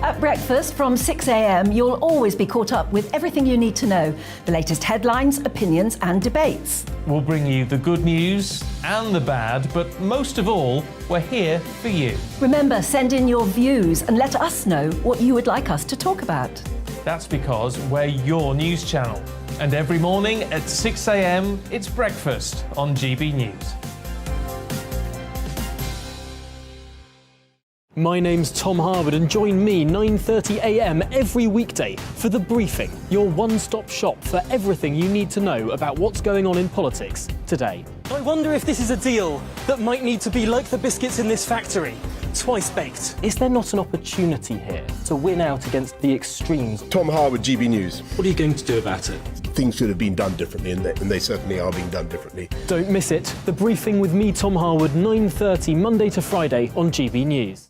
At breakfast from 6 a.m, you'll always be caught up with everything you need to know, the latest headlines, opinions and debates. We'll bring you the good news and the bad, but most of all, we're here for you. Remember, send in your views and let us know what you would like us to talk about. That's because we're your news channel. And every morning at 6 a.m, it's breakfast on GB News. My name's Tom Harwood and join me 9:30 a.m. every weekday for The Briefing, your one-stop shop for everything you need to know about what's going on in politics today. I wonder if this is a deal that might need to be like the biscuits in this factory, twice baked. Is there not an opportunity here to win out against the extremes? Tom Harwood, GB News. What are you going to do about it? Things should have been done differently, and they certainly are being done differently. Don't miss it. The Briefing with me, Tom Harwood, 9:30 Monday to Friday on GB News.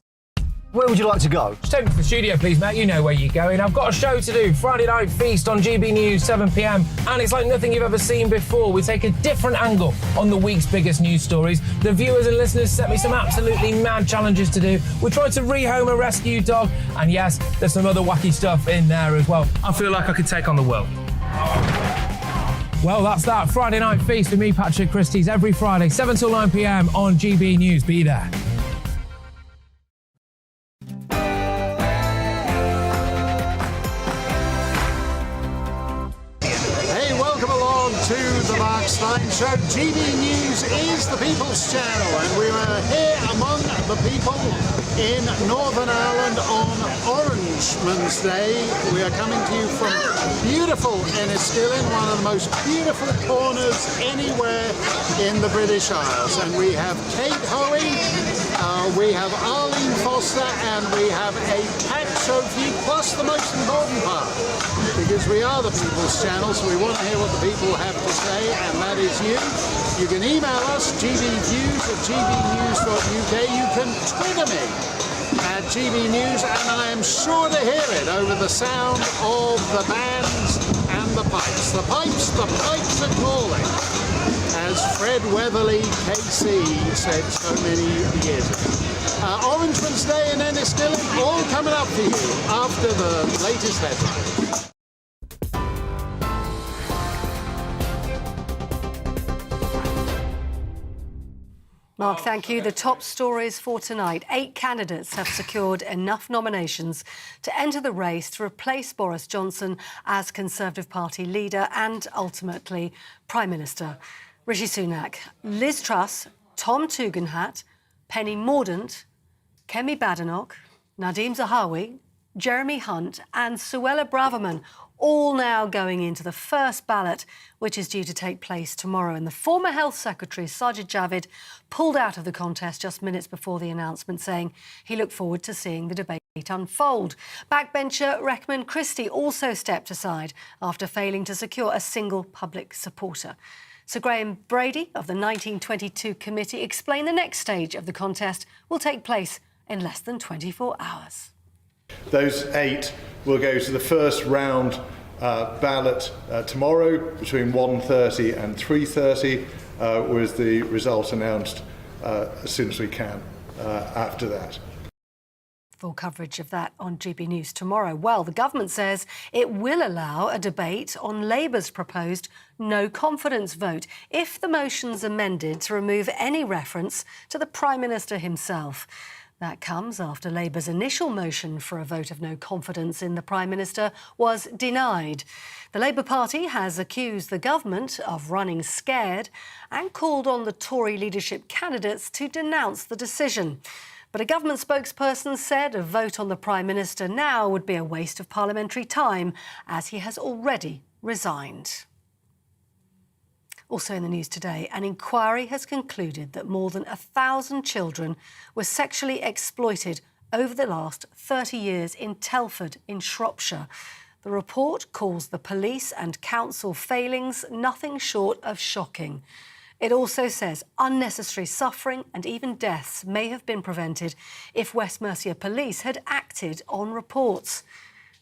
Where would you like to go? Just take me to the studio, please, mate. You know where you're going. I've got a show to do. Friday Night Feast on GB News, 7 p.m. And it's like nothing you've ever seen before. We take a different angle on the week's biggest news stories. The viewers and listeners set me some absolutely mad challenges to do. We tried to rehome a rescue dog. And yes, there's some other wacky stuff in there as well. I feel like I could take on the world. Well, that's that. Friday Night Feast with me, Patrick Christie's, every Friday, 7 till 9 p.m. on GB News. Be there. To the Mark Steyn Show. GB News is the People's Channel, and we are here among the people in Northern Ireland on Orangeman's Day. We are coming to you from beautiful Enniskillen, one of the most beautiful corners anywhere in the British Isles. And we have Kate Hoey, we have Arlene Foster, and we have a packed show for you, plus the most important part, because we are the People's Channel, so we want to hear what the people have to say, and that is you. You can email us, gbviews@gbnews.uk. You can Twitter me at GB News, and I am sure to hear it over the sound of the bands and the pipes. The pipes are calling, as Fred Weatherly KC said so many years ago. Orangeman's Day in Enniskillen, all coming up for you after the latest headlines. Mark, thank you. The top stories for tonight. 8 candidates have secured enough nominations to enter the race to replace Boris Johnson as Conservative Party leader and ultimately Prime Minister. Rishi Sunak, Liz Truss, Tom Tugendhat, Penny Mordaunt, Kemi Badenoch, Nadhim Zahawi, Jeremy Hunt and Suella Braverman, all now going into the first ballot, which is due to take place tomorrow. And the former Health Secretary, Sajid Javid, pulled out of the contest just minutes before the announcement, saying he looked forward to seeing the debate unfold. Backbencher Reckman Christie also stepped aside after failing to secure a single public supporter. Sir Graham Brady of the 1922 committee explained the next stage of the contest will take place in less than 24 hours. Those 8 will go to the first round ballot tomorrow between 1:30 and 3:30, with the result announced as soon as we can after that. Full coverage of that on GB News tomorrow. Well, the government says it will allow a debate on Labour's proposed no confidence vote if the motion's amended to remove any reference to the Prime Minister himself. That comes after Labour's initial motion for a vote of no confidence in the Prime Minister was denied. The Labour Party has accused the government of running scared and called on the Tory leadership candidates to denounce the decision. But a government spokesperson said a vote on the Prime Minister now would be a waste of parliamentary time, as he has already resigned. Also in the news today, an inquiry has concluded that more than 1,000 children were sexually exploited over the last 30 years in Telford in Shropshire. The report calls the police and council failings nothing short of shocking. It also says unnecessary suffering and even deaths may have been prevented if West Mercia Police had acted on reports.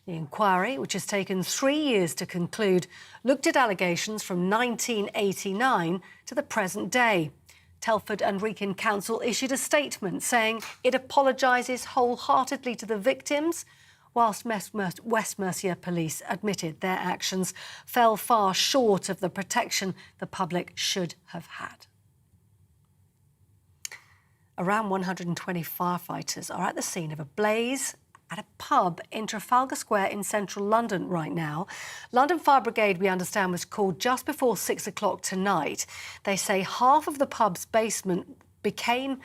The inquiry, which has taken 3 years to conclude, looked at allegations from 1989 to the present day. Telford and Wrekin Council issued a statement saying it apologises wholeheartedly to the victims, whilst West Mercia Police admitted their actions fell far short of the protection the public should have had. Around 120 firefighters are at the scene of a blaze at a pub in Trafalgar Square in central London right now. London Fire Brigade, we understand, was called just before 6 o'clock tonight. They say half of the pub's basement became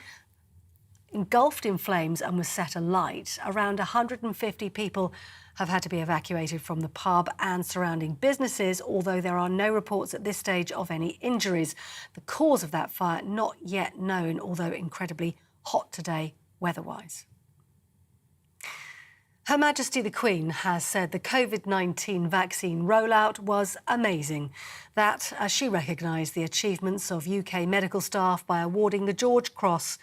engulfed in flames and was set alight. Around 150 people have had to be evacuated from the pub and surrounding businesses, although there are no reports at this stage of any injuries. The cause of that fire not yet known, although incredibly hot today weather-wise. Her Majesty the Queen has said the COVID-19 vaccine rollout was amazing. That as she recognised the achievements of UK medical staff by awarding the George Cross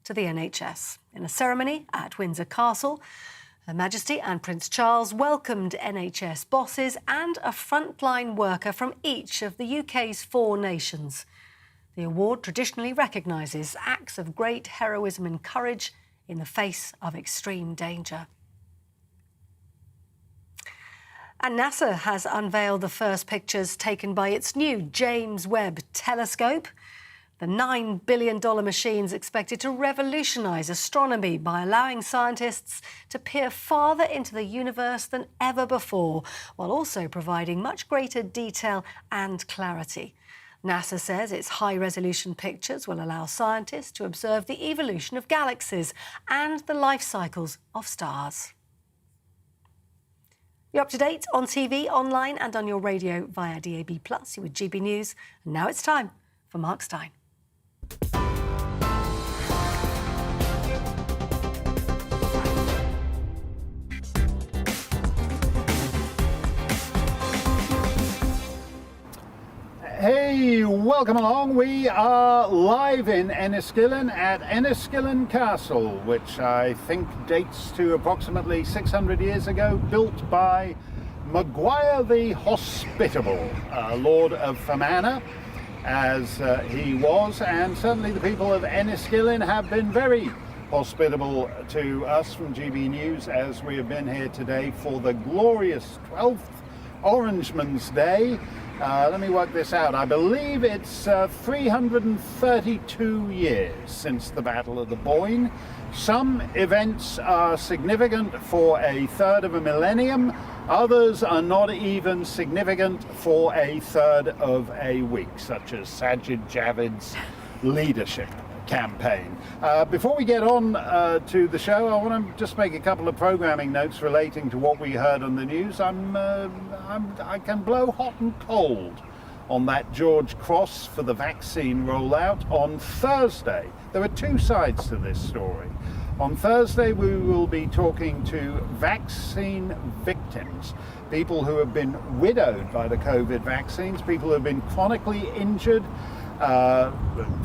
to the NHS. In a ceremony at Windsor Castle, Her Majesty and Prince Charles welcomed NHS bosses and a frontline worker from each of the UK's 4 nations. The award traditionally recognises acts of great heroism and courage in the face of extreme danger. And NASA has unveiled the first pictures taken by its new James Webb telescope. The $9 billion machine is expected to revolutionise astronomy by allowing scientists to peer farther into the universe than ever before, while also providing much greater detail and clarity. NASA says its high-resolution pictures will allow scientists to observe the evolution of galaxies and the life cycles of stars. You're up to date on TV, online and on your radio via DAB+. You're with GB News. And now it's time for Mark Steyn. Hey, welcome along. We are live in Enniskillen at Enniskillen Castle, which I think dates to approximately 600 years ago, built by Maguire the Hospitable, Lord of Fermanagh, as he was, and certainly the people of Enniskillen have been very hospitable to us from GB News as we have been here today for the glorious 12th Orangeman's Day. Let me work this out. I believe it's 332 years since the Battle of the Boyne. Some events are significant for a third of a millennium. Others are not even significant for a third of a week, such as Sajid Javid's leadership campaign. Before we get on to the show, I want to just make a couple of programming notes relating to what we heard on the news. I can blow hot and cold on that George Cross for the vaccine rollout on Thursday. There are 2 sides to this story. On Thursday, we will be talking to vaccine victims, people who have been widowed by the COVID vaccines, people who have been chronically injured,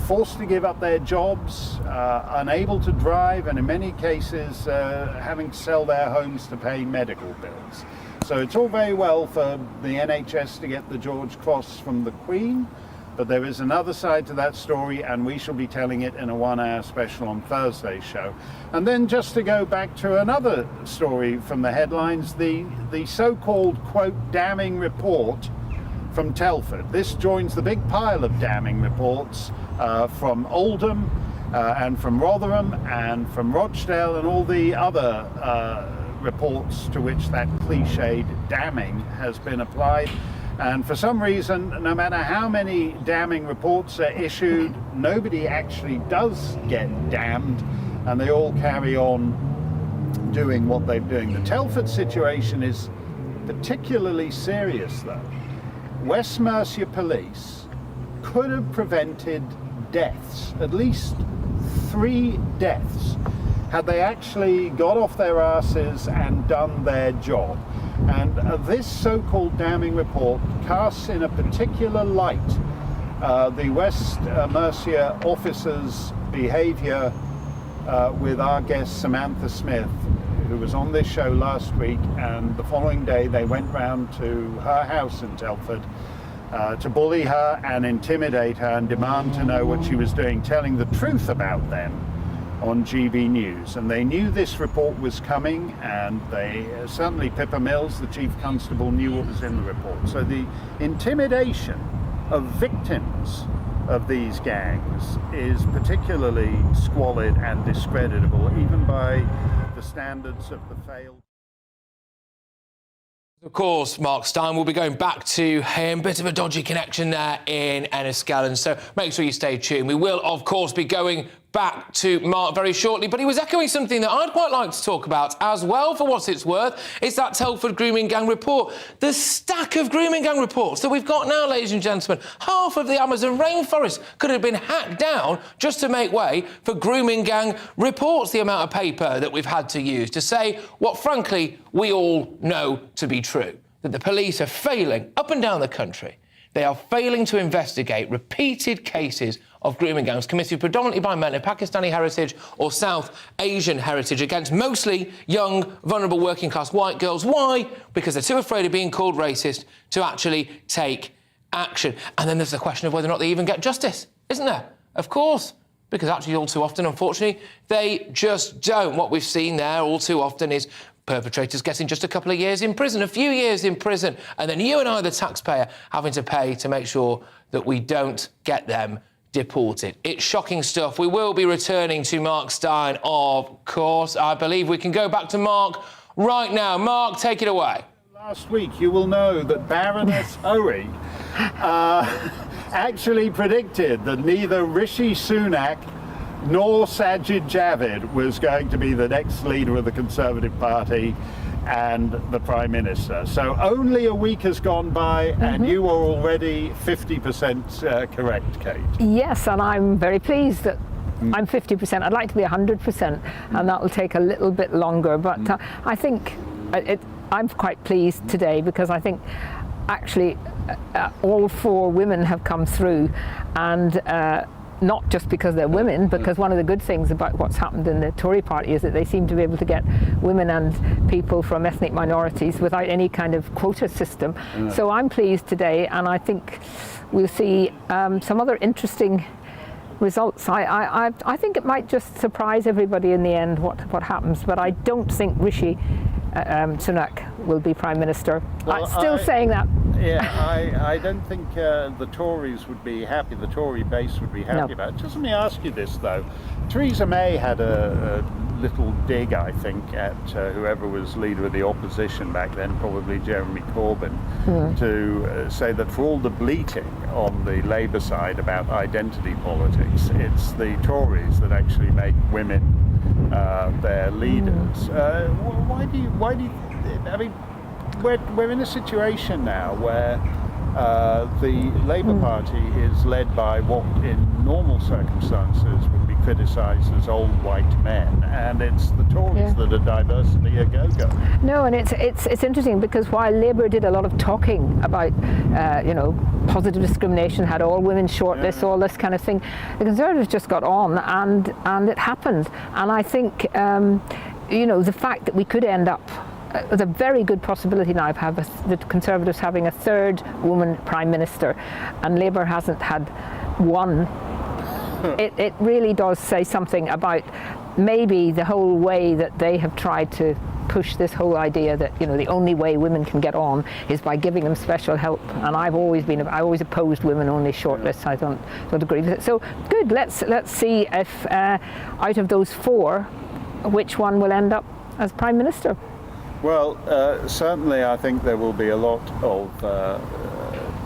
forced to give up their jobs, unable to drive, and in many cases having to sell their homes to pay medical bills. So it's all very well for the NHS to get the George Cross from the Queen, but there is another side to that story, and we shall be telling it in a 1-hour special on Thursday's show. And then just to go back to another story from the headlines, the so-called, quote, damning report from Telford. This joins the big pile of damning reports from Oldham and from Rotherham and from Rochdale and all the other reports to which that cliched damning has been applied. And for some reason, no matter how many damning reports are issued, nobody actually does get damned, and they all carry on doing what they're doing. The Telford situation is particularly serious, though. West Mercia Police could have prevented deaths, at least 3 deaths, had they actually got off their asses and done their job. And this so-called damning report casts in a particular light the West Mercia officers' behaviour with our guest Samantha Smith, who was on this show last week, and the following day they went round to her house in Telford to bully her and intimidate her and demand to know what she was doing, telling the truth about them. on GB News, and they knew this report was coming, and they certainly Pippa Mills, the Chief Constable, knew what was in the report. So the intimidation of victims of these gangs is particularly squalid and discreditable, even by the standards of the failed. Of course, Mark Steyn will be going back to him. Bit of a dodgy connection there in Enniskillen, so make sure you stay tuned. We will, of course, be going back to Mark very shortly, but he was echoing something that I'd quite like to talk about as well, for what it's worth. It's that Telford grooming gang report. The stack of grooming gang reports that we've got now, ladies and gentlemen. Half of the Amazon rainforest could have been hacked down just to make way for grooming gang reports, the amount of paper that we've had to use to say what, frankly, we all know to be true, that the police are failing up and down the country. They are failing to investigate repeated cases of grooming gangs committed predominantly by men of Pakistani heritage or South Asian heritage against mostly young, vulnerable working-class white girls. Why? Because they're too afraid of being called racist to actually take action. And then there's the question of whether or not they even get justice, isn't there? Of course, because actually all too often, unfortunately, they just don't. What we've seen there all too often is perpetrators getting just a couple of years in prison, a few years in prison, and then you and I, the taxpayer, having to pay to make sure that we don't get them deported. It's shocking stuff. We will be returning to Mark Steyn, of course. I believe we can go back to Mark right now. Mark, take it away. Last week, you will know that Baroness Tory actually predicted that neither Rishi Sunak nor Sajid Javid was going to be the next leader of the Conservative Party and the Prime Minister. So only a week has gone by, and you are already 50% correct, Kate. Yes, and I'm very pleased that I'm 50%. I'd like to be 100%, and that will take a little bit longer. But I think I'm quite pleased today, because I think actually all 4 women have come through, and not just because they're women, because one of the good things about what's happened in the Tory party is that they seem to be able to get women and people from ethnic minorities without any kind of quota system. So I'm pleased today, and I think we'll see some other interesting results. I think it might just surprise everybody in the end what happens, but I don't think Rishi Sunak will be Prime Minister. Well, I'm still saying that. Yeah, I don't think the Tories would be happy, the Tory base would be happy about it. Just let me ask you this, though. Theresa May had a little dig, I think, at whoever was leader of the opposition back then, probably Jeremy Corbyn, to say that for all the bleating on the Labour side about identity politics, it's the Tories that actually make women their leaders. Why do you? I mean, we're in a situation now where the Labour Party is led by what in normal circumstances would be criticised as old white men, and it's the Tories that are diversity a go-go. No, and it's interesting, because while Labour did a lot of talking about positive discrimination, had all women shortlists, all this kind of thing, the Conservatives just got on, and it happened. And I think the fact that we could end up with a very good possibility now of the Conservatives having a 3rd woman Prime Minister, and Labour hasn't had one. It really does say something about maybe the whole way that they have tried to push this whole idea that the only way women can get on is by giving them special help. And I always opposed women-only shortlists. I don't agree with it. So good. Let's see if out of those 4, which one will end up as Prime Minister. Well, certainly I think there will be a lot of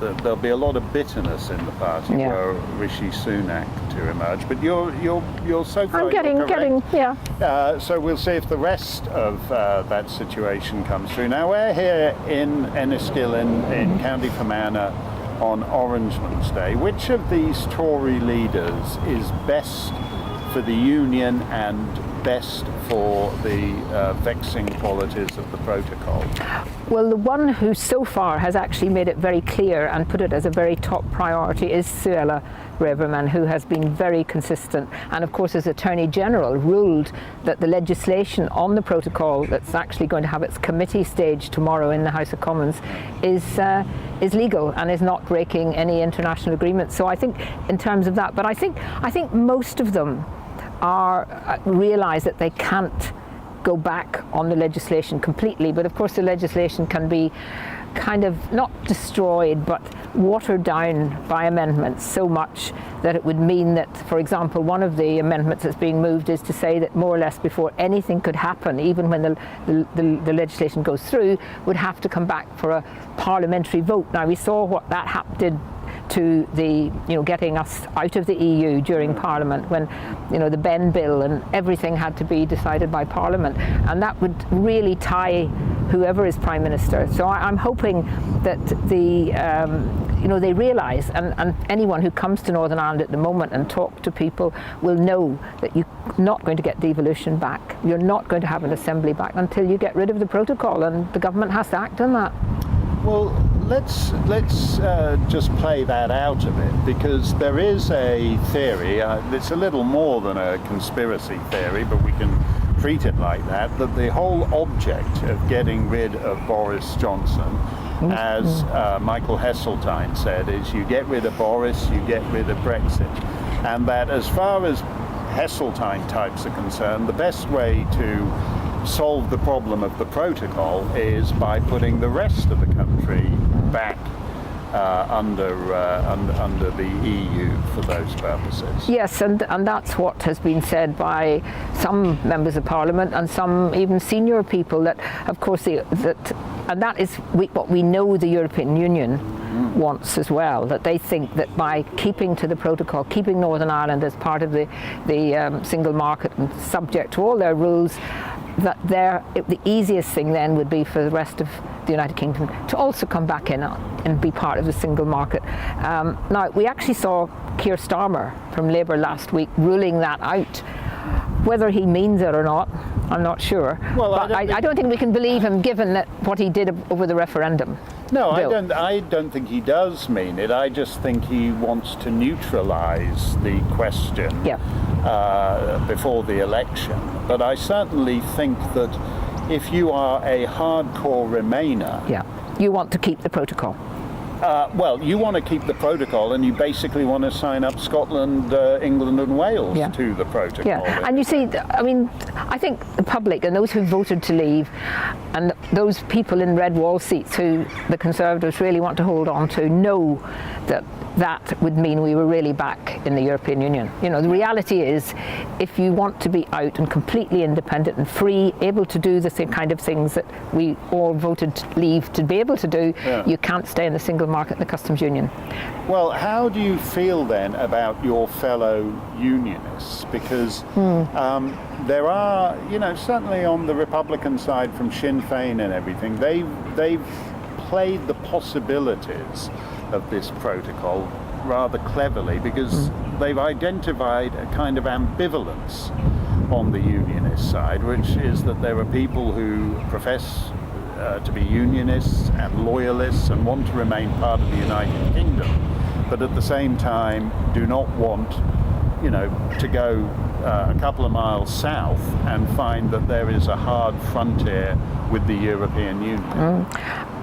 there'll be a lot of bitterness in the party for Rishi Sunak to emerge. But you're so far. I'm getting. So we'll see if the rest of that situation comes through. Now we're here in Enniskillen in County Fermanagh on Orange Day. Which of these Tory leaders is best for the union and best for the vexing qualities of the protocol? Well, the one who so far has actually made it very clear and put it as a very top priority is Suella Braverman, who has been very consistent, and of course as Attorney General ruled that the legislation on the protocol that's actually going to have its committee stage tomorrow in the House of Commons is legal and is not breaking any international agreements. So I think in terms of that, but I think most of them realise that they can't go back on the legislation completely, but of course the legislation can be kind of not destroyed but watered down by amendments so much that it would mean that, for example, one of the amendments that's being moved is to say that more or less before anything could happen, even when the legislation goes through, would have to come back for a parliamentary vote. Now we saw what that did to the, getting us out of the EU during Parliament, when, the Ben bill and everything had to be decided by Parliament, and that would really tie whoever is Prime Minister. So I'm hoping that they realise, and anyone who comes to Northern Ireland at the moment and talk to people will know that you're not going to get devolution back. You're not going to have an assembly back until you get rid of the protocol, and the government has to act on that. Well, let's just play that out a bit, because there is a theory, it's a little more than a conspiracy theory, but we can treat it like that the whole object of getting rid of Boris Johnson, as Michael Heseltine said, is you get rid of Boris, you get rid of Brexit. And that as far as Heseltine types are concerned, the best way to solve the problem of the protocol is by putting the rest of the country back under the EU for those purposes. Yes, and that's what has been said by some members of Parliament and some even senior people, that of course that is what we know the European Union wants as well, that they think that by keeping to the protocol, keeping Northern Ireland as part of the single market and subject to all their rules, that the easiest thing then would be for the rest of the United Kingdom to also come back in and be part of the single market. Now, we actually saw Keir Starmer from Labour last week ruling that out. Whether he means it or not, I'm not sure. Well, but I don't think we can believe him, given that what he did over the referendum. No, I don't think he does mean it. I just think he wants to neutralise the question before the election. But I certainly think that if you are a hardcore Remainer... Yeah, you want to keep the protocol. Well, you want to keep the protocol, and you basically want to sign up Scotland, England and Wales to the protocol. Yeah, and you see, I think the public and those who voted to leave, and those people in red wall seats who the Conservatives really want to hold on to, know that that would mean we were really back in the European Union. The reality is, if you want to be out and completely independent and free, able to do the same kind of things that we all voted to leave to be able to do, you can't stay in the single market and the customs union. Well, how do you feel then about your fellow unionists? Because there are, certainly on the Republican side from Sinn Féin and everything, they've played the possibilities of this protocol rather cleverly, because they've identified a kind of ambivalence on the unionist side, which is that there are people who profess to be unionists and loyalists and want to remain part of the United Kingdom, but at the same time do not want, to go a couple of miles south and find that there is a hard frontier with the European Union.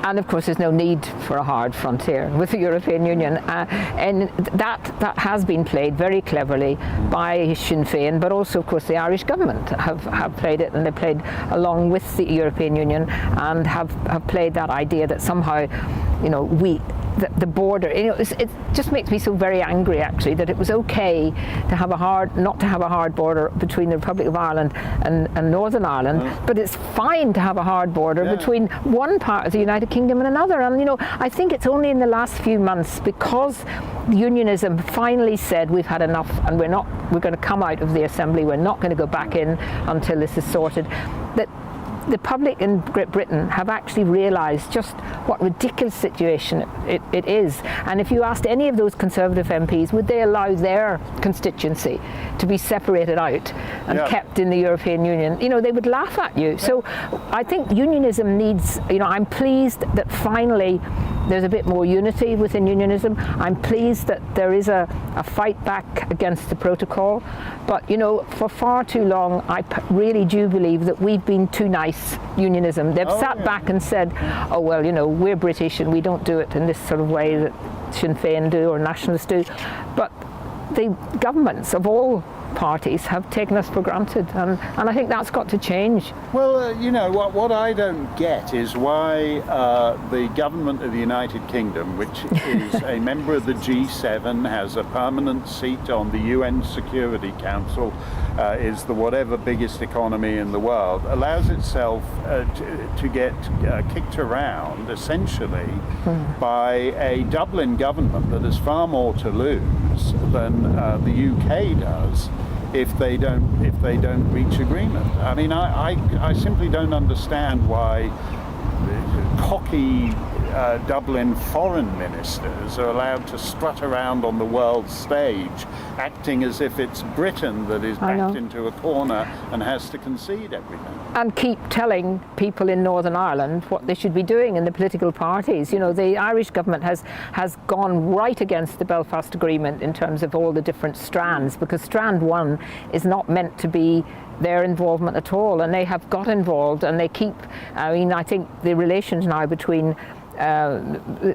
And of course there's no need for a hard frontier with the European Union, and that has been played very cleverly by Sinn Féin, but also of course the Irish government have played it, and they played along with the European Union and have played that idea that somehow the border, it just makes me so very angry actually, that it was okay to have not to have a hard border between the Republic of Ireland and Northern Ireland, but it's fine to have a hard border between one part of the United Kingdom and another. And I think it's only in the last few months, because Unionism finally said we've had enough and we're going to come out of the Assembly, we're not going to go back in until this is sorted, that the public in Great Britain have actually realised just what ridiculous situation it is. And if you asked any of those Conservative MPs, would they allow their constituency to be separated out and kept in the European Union, they would laugh at you. So I think unionism needs, I'm pleased that finally there's a bit more unity within unionism. I'm pleased that there is a fight back against the protocol. But, for far too long, I really do believe that we've been too nice, unionism. They've sat back and said, oh, well, we're British and we don't do it in this sort of way that Sinn Féin do or nationalists do. But the governments of all parties have taken us for granted, and I think that's got to change. Well, you know, what I don't get is why the government of the United Kingdom, which is a member of the G7, has a permanent seat on the UN Security Council, is the whatever biggest economy in the world, allows itself to get kicked around essentially by a Dublin government that has far more to lose than the UK does if they don't reach agreement. I mean, I simply don't understand why cocky Dublin foreign ministers are allowed to strut around on the world stage acting as if it's Britain that is backed into a corner and has to concede everything. And keep telling people in Northern Ireland what they should be doing in the political parties. You know, the Irish government has gone right against the Belfast Agreement in terms of all the different strands, because Strand 1 is not meant to be their involvement at all, and they have got involved, and they keep, I mean, I think the relations now between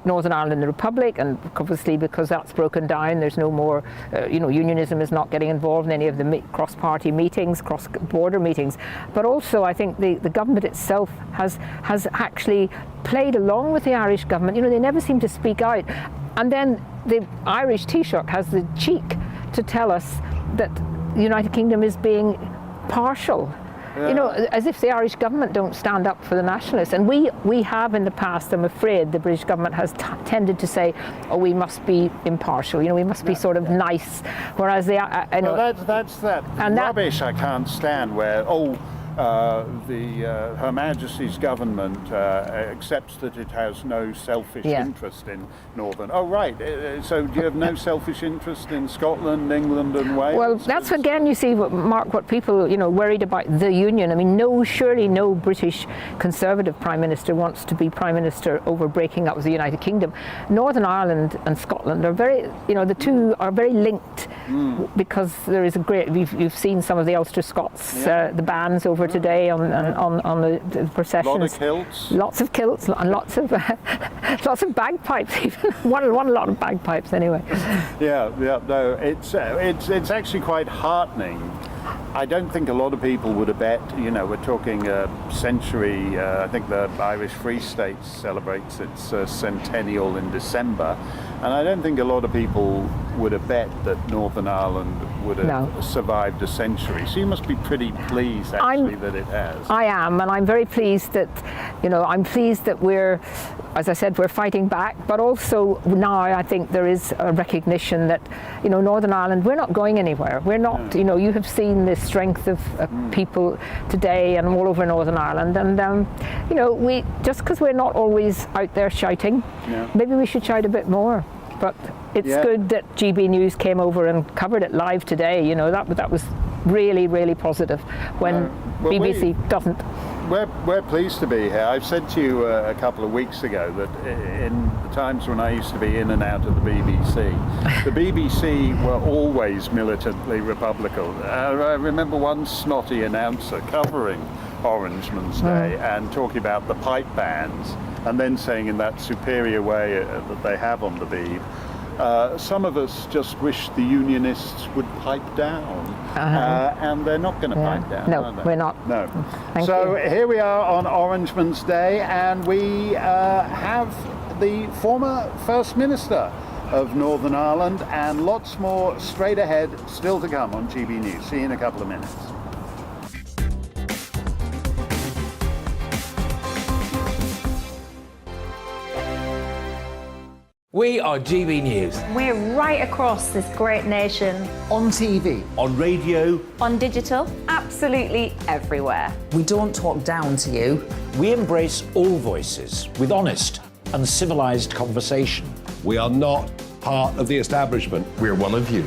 Northern Ireland and the Republic, and obviously because that's broken down, there's no more, you know, Unionism is not getting involved in any of the cross-party meetings, cross-border meetings, but also I think the government itself has actually played along with the Irish government. You know, they never seem to speak out, and then the Irish Taoiseach has the cheek to tell us that the United Kingdom is being partial. You know, as if the Irish government don't stand up for the nationalists. And we have in the past, I'm afraid, the British government has tended to say, oh, we must be impartial, you know, we must be sort of nice. Whereas they are, I know. Well, that's that rubbish I can't stand where, Her Majesty's government accepts that it has no selfish interest in Northern. Oh, right. So do you have no selfish interest in Scotland, England, and Wales? Well, that's again, you see, Mark, what people, you know, worried about the Union. I mean, surely no British Conservative Prime Minister wants to be Prime Minister over breaking up with the United Kingdom. Northern Ireland and Scotland are very, you know, the two are very linked because there is a great. You've seen some of the Ulster Scots, the bands over today on the processions. Lots of kilts and lots of bagpipes. Even one lot of bagpipes anyway. No, it's actually quite heartening. I don't think a lot of people would have bet, you know, we're talking a century, I think the Irish Free State celebrates its centennial in December, and I don't think a lot of people would have bet that Northern Ireland would have survived a century. So you must be pretty pleased, actually, that it has. I am, and I'm very pleased that, you know, I'm pleased that we're, as I said, we're fighting back, but also now I think there is a recognition that, you know, Northern Ireland, we're not going anywhere. We're not, you know, you have seen the strength of people today and all over Northern Ireland, and, you know, just because we're not always out there shouting, maybe we should shout a bit more. But it's good that GBNews came over and covered it live today. You know, that was really, really positive when BBC doesn't. We're pleased to be here. I've said to you a couple of weeks ago that in the times when I used to be in and out of the BBC were always militantly Republican. I remember one snotty announcer covering Orangeman's Day and talking about the pipe bans, and then saying in that superior way that they have on the Beeb, some of us just wish the Unionists would pipe down, and they're not going to pipe down, no, are they? We're not. No. Thank so you. Here we are on Orangeman's Day, and we have the former First Minister of Northern Ireland, and lots more straight ahead still to come on GB News. See you in a couple of minutes. We are GB News. We're right across this great nation. On TV. On radio. On digital. Absolutely everywhere. We don't talk down to you. We embrace all voices with honest and civilised conversation. We are not part of the establishment. We're one of you.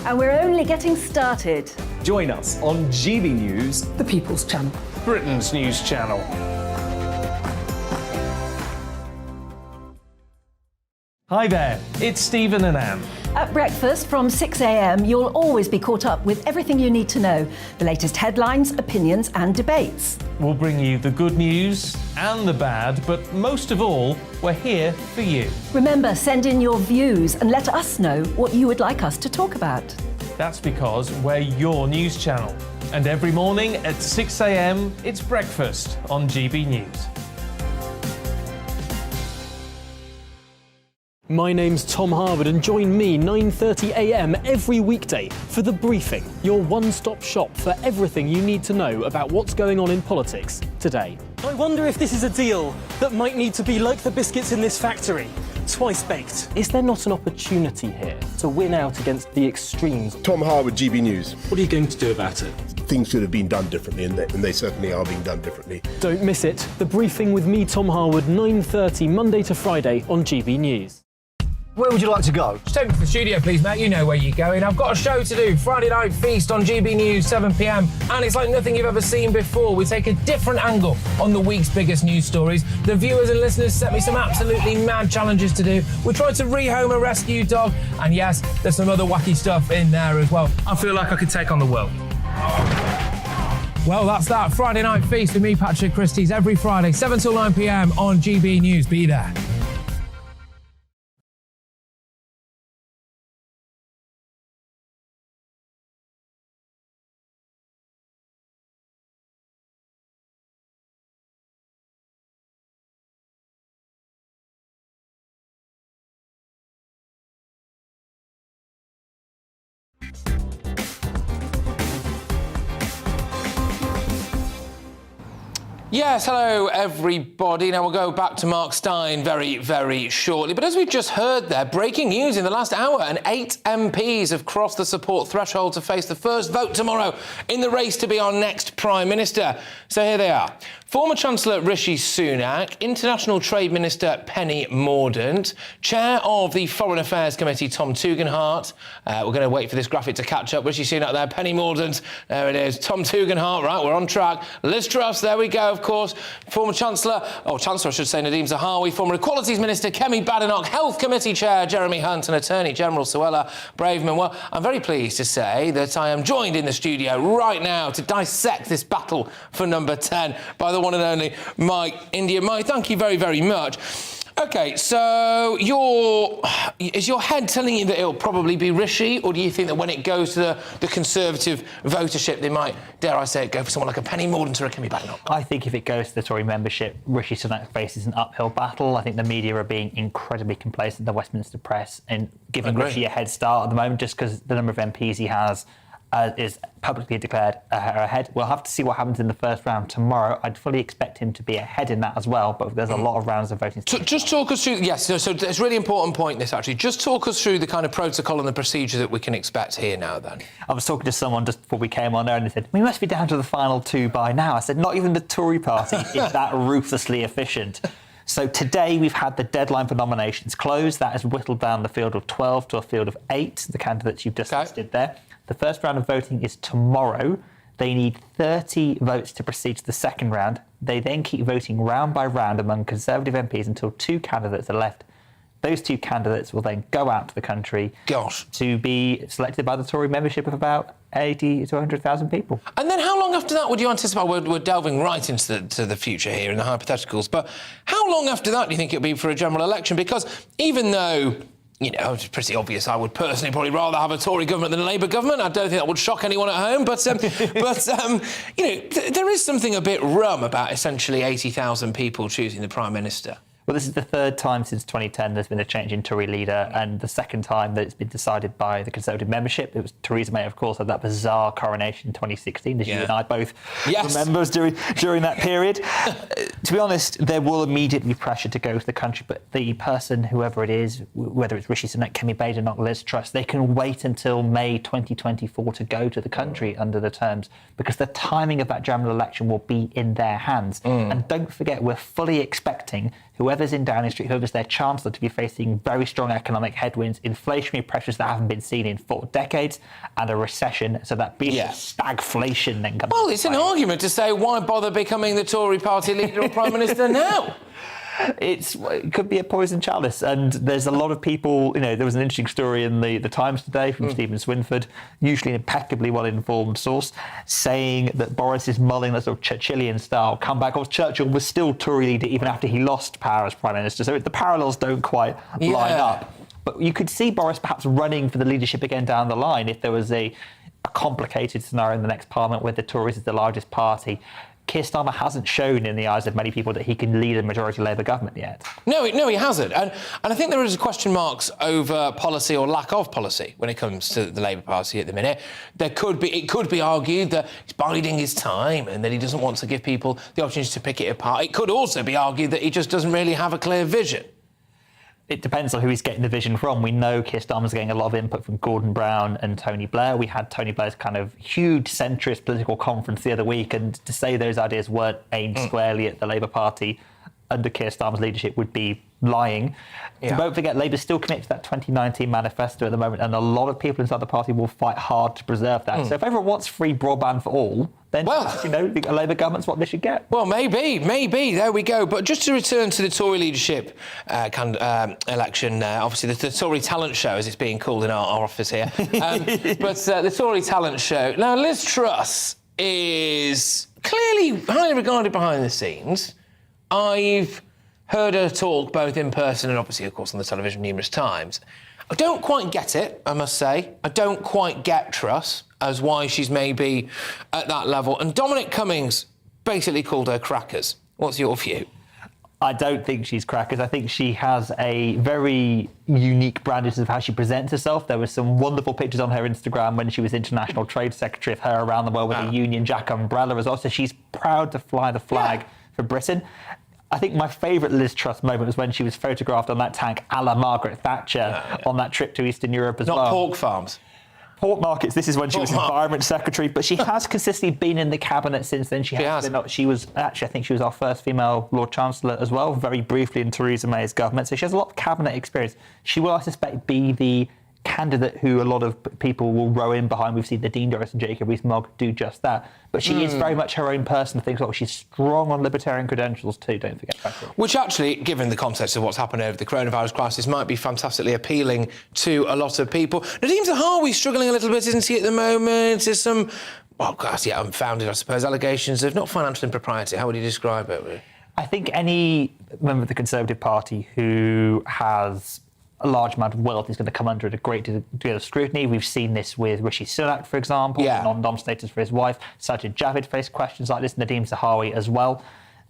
And we're only getting started. Join us on GB News, the People's Channel. Britain's news channel. Hi there, it's Stephen and Anne. At breakfast from 6 a.m, you'll always be caught up with everything you need to know, the latest headlines, opinions and debates. We'll bring you the good news and the bad, but most of all, we're here for you. Remember, send in your views and let us know what you would like us to talk about. That's because we're your news channel. And every morning at 6 a.m, it's breakfast on GB News. My name's Tom Harwood, and join me 9:30 a.m. every weekday for The Briefing, your one-stop shop for everything you need to know about what's going on in politics today. I wonder if this is a deal that might need to be like the biscuits in this factory, twice baked. Is there not an opportunity here to win out against the extremes? Tom Harwood, GB News. What are you going to do about it? Things should have been done differently, and they certainly are being done differently. Don't miss it. The Briefing with me, Tom Harwood, 9:30 Monday to Friday on GB News. Where would you like to go? Just take me to the studio, please, mate. You know where you're going. I've got a show to do. Friday Night Feast on GB News, 7 p.m. And it's like nothing you've ever seen before. We take a different angle on the week's biggest news stories. The viewers and listeners set me some absolutely mad challenges to do. We tried to rehome a rescue dog. And yes, there's some other wacky stuff in there as well. I feel like I could take on the world. Well, that's that. Friday Night Feast with me, Patrick Christie's, every Friday, 7 till 9 p.m. on GB News. Be there. Yes, hello everybody. Now we'll go back to Mark Steyn very, very shortly. But as we've just heard there, breaking news in the last hour, and 8 MPs have crossed the support threshold to face the first vote tomorrow in the race to be our next Prime Minister. So here they are. Former Chancellor Rishi Sunak, International Trade Minister Penny Mordaunt, Chair of the Foreign Affairs Committee Tom Tugendhat. We're going to wait for this graphic to catch up. Rishi Sunak there, Penny Mordaunt, there it is. Tom Tugendhat, right, we're on track. Liz Truss, there we go, of course. Former Chancellor I should say, Nadeem Zahawi, former Equalities Minister Kemi Badenoch, Health Committee Chair Jeremy Hunt and Attorney General Suella Braverman. Well, I'm very pleased to say that I am joined in the studio right now to dissect this battle for number 10 by the one and only Mike India. Mike, thank you very, very much. OK, so is your head telling you that it'll probably be Rishi, or do you think that when it goes to the Conservative votership, they might, dare I say it, go for someone like a Penny Mordaunt or a Kemi Badenoch? I think if it goes to the Tory membership, Rishi Sunak faces an uphill battle. I think the media are being incredibly complacent, the Westminster press, in giving Rishi a head start at the moment, just because the number of MPs he has is publicly declared ahead. We'll have to see what happens in the first round tomorrow. I'd fully expect him to be ahead in that as well, but there's a lot of rounds of voting. Just talk us through, yes, so it's a really important point, this actually. Just talk us through the kind of protocol and the procedure that we can expect here now then. I was talking to someone just before we came on there and they said, we must be down to the final 2 by now. I said, not even the Tory party is that ruthlessly efficient. So today we've had the deadline for nominations closed. That has whittled down the field of 12 to a field of 8, the candidates you've just listed there. The first round of voting is tomorrow. They need 30 votes to proceed to the second round. They then keep voting round by round among Conservative MPs until 2 candidates are left. Those 2 candidates will then go out to the country to be selected by the Tory membership of about 80 to 100,000 people. And then how long after that would you anticipate? We're delving right into the future here in the hypotheticals, but how long after that do you think it'll be for a general election? Because even though, you know, it's pretty obvious I would personally probably rather have a Tory government than a Labour government. I don't think that would shock anyone at home. But you know, there is something a bit rum about essentially 80,000 people choosing the Prime Minister. Well, this is the 3rd time since 2010 there's been a change in Tory leader, and the 2nd time that it's been decided by the Conservative membership. It was Theresa May, of course, had that bizarre coronation in 2016, as you and I both remember during that period. To be honest, there will immediately be pressure to go to the country, but the person, whoever it is, whether it's Rishi Sunak, Kemi Badenoch, Liz Truss, they can wait until May 2024 to go to the country under the terms, because the timing of that general election will be in their hands. And don't forget, we're fully expecting whoever's in Downing Street, whoever's their chancellor, to be facing very strong economic headwinds, inflationary pressures that haven't been seen in 4 decades, and a recession. So that stagflation then comes. Well, it's an argument to say, why bother becoming the Tory party leader or Prime Minister now? It could be a poison chalice, and there's a lot of people, you know, there was an interesting story in the Times today from Stephen Swinford, usually an impeccably well-informed source, saying that Boris is mulling that sort of Churchillian style comeback. Of Churchill was still Tory leader even after he lost power as Prime Minister, so the parallels don't quite line up. But you could see Boris perhaps running for the leadership again down the line if there was a complicated scenario in the next parliament where the Tories is the largest party. Keir Starmer hasn't shown in the eyes of many people that he can lead a majority Labour government yet. No, he hasn't. And I think there is question marks over policy or lack of policy when it comes to the Labour Party at the minute. It could be argued that he's biding his time and that he doesn't want to give people the opportunity to pick it apart. It could also be argued that he just doesn't really have a clear vision. It depends on who he's getting the vision from. We know Keir Starmer's getting a lot of input from Gordon Brown and Tony Blair. We had Tony Blair's kind of huge centrist political conference the other week, and to say those ideas weren't aimed squarely at the Labour Party under Keir Starmer's leadership would be lying. Yeah. Don't forget, Labour's still committed to that 2019 manifesto at the moment, and a lot of people inside the party will fight hard to preserve that. So if everyone wants free broadband for all, then, a Labour government's what they should get. Well, maybe, there we go. But just to return to the Tory leadership election, obviously the Tory talent show, as it's being called in our office here, but the Tory talent show. Now, Liz Truss is clearly highly regarded behind the scenes. I've heard her talk both in person and obviously, of course, on the television numerous times. I don't quite get it, I must say. I don't quite get Truss as why she's maybe at that level. And Dominic Cummings basically called her crackers. What's your view? I don't think she's crackers. I think she has a very unique brand of how she presents herself. There were some wonderful pictures on her Instagram when she was International Trade Secretary of her around the world with a Union Jack umbrella as well. So she's proud to fly the flag for Britain. I think my favourite Liz Truss moment was when she was photographed on that tank a la Margaret Thatcher on that trip to Eastern Europe as well. Not pork farms. Pork markets, this is when she was Environment Secretary, but she has consistently been in the cabinet since then. She has. She was, actually, I think she was our first female Lord Chancellor as well, very briefly in Theresa May's government. So she has a lot of cabinet experience. She will, I suspect, be the candidate who a lot of people will row in behind. We've seen the Dean Doris and Jacob Rees-Mogg do just that. But she is very much her own person. I think she's strong on libertarian credentials too, don't forget that. Which actually, given the context of what's happened over the coronavirus crisis, might be fantastically appealing to a lot of people. Nadhim Zahawi's struggling a little bit, isn't he, at the moment? There's some, unfounded, I suppose, allegations of not financial impropriety. How would you describe it? I think any member of the Conservative Party who has a large amount of wealth is going to come under a great deal of scrutiny. We've seen this with Rishi Sunak, for example, non-dom status for his wife. Sajid Javid faced questions like this, Nadhim Zahawi as well.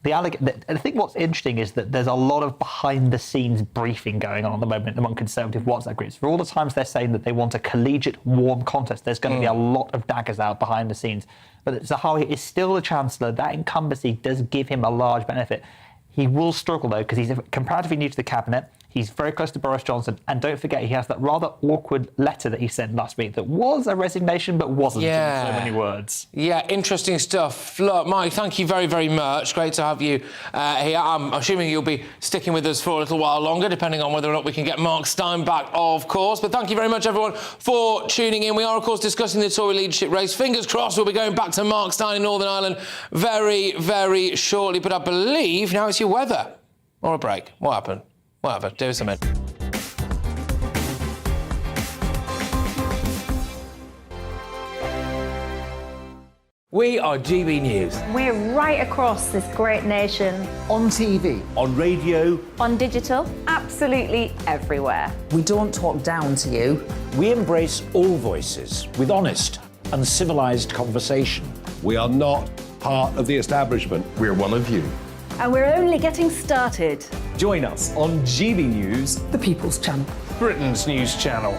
I think what's interesting is that there's a lot of behind-the-scenes briefing going on at the moment among Conservative WhatsApp groups. For all the times they're saying that they want a collegiate, warm contest, there's going to be a lot of daggers out behind the scenes. But Zahawi is still the Chancellor. That incumbency does give him a large benefit. He will struggle, though, because he's comparatively new to the cabinet. He's very close to Boris Johnson. And don't forget, he has that rather awkward letter that he sent last week that was a resignation but wasn't in so many words. Yeah, interesting stuff. Look, Mike, thank you very, very much. Great to have you here. I'm assuming you'll be sticking with us for a little while longer, depending on whether or not we can get Mark Steyn back, of course. But thank you very much, everyone, for tuning in. We are, of course, discussing the Tory leadership race. Fingers crossed we'll be going back to Mark Steyn in Northern Ireland very, very shortly. But I believe now it's your weather. Or a break. What happened? Whatever, do something. We are GB News. We're right across this great nation. On TV. On radio. On digital. Absolutely everywhere. We don't talk down to you. We embrace all voices with honest and civilised conversation. We are not part of the establishment. We're one of you. And we're only getting started. Join us on GB News, The People's Channel. Britain's news channel.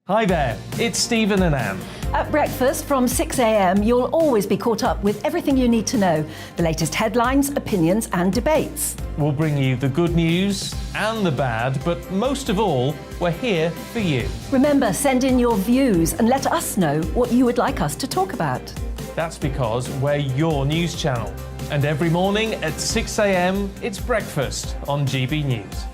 Hi there, it's Stephen and Anne. At breakfast from 6 a.m, you'll always be caught up with everything you need to know, the latest headlines, opinions and debates. We'll bring you the good news and the bad, but most of all, we're here for you. Remember, send in your views and let us know what you would like us to talk about. That's because we're your news channel. And every morning at 6 a.m, it's breakfast on GB News.